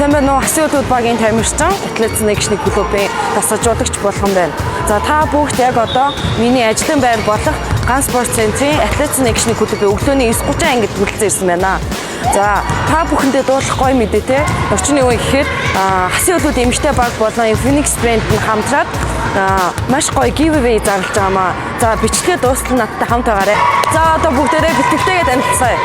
сайн байна уу? Асиулууд багийн тамирчин, Атлетик нэгшний клубын дасгалжуулагч болгон байна. За та бүгд яг одоо миний ажлын байр болох Ган спорт центрийн Атлетик нэгшний клубын өглөөний 9:30 ангид хүрэлцэн ирсэн байна. За та бүхэндээ дуулах гоё мэдээ те. Орчны үе гэхээр Асиулууд эмэгтэй баг болон Phoenix брэнд нь хамтраад маш гоё giveaway зарлаж байгаамаа. За бичлэгээ дуустал надтай хамт байгаарай. За одоо бүгдээрээ бэлтгэвтэйгээ танилцъя.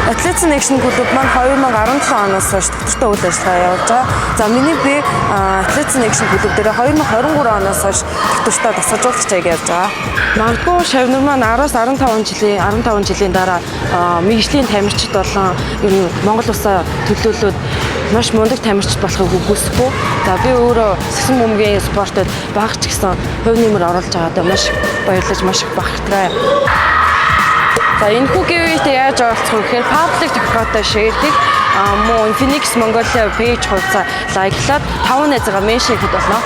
Атлетик нэгшний клуб маань 2017 оноос хойш доктортой үйл ажиллагаа явуулж байгаа. За миний би Атлетик нэгшний клуб дээр 2023 оноос хойш доктортой дасгалжуулагчийг явж байгаа. Магадгүй шавнар маань 10-аас 15 жилийн дараа мэргэжлийн тамирчид болон ер нь Монгол улсаа төлөөлөөд маш мундаг тамирчид болохыг хүсэхгүй. За би өөрөө сагсан бөмбөгийн спортод багч гэсэн хувь нэмэр оруулж байгаадаа маш баярлаж маш их бахархтай. За энэ хүүгийвэд яаж оролцох вэ гэхээр паблик тохиолдолтой шеэрлэх мөн Phoenix Mongolia page хуудасаа лайклаад 5 найзгаа меншн хийхэд болно.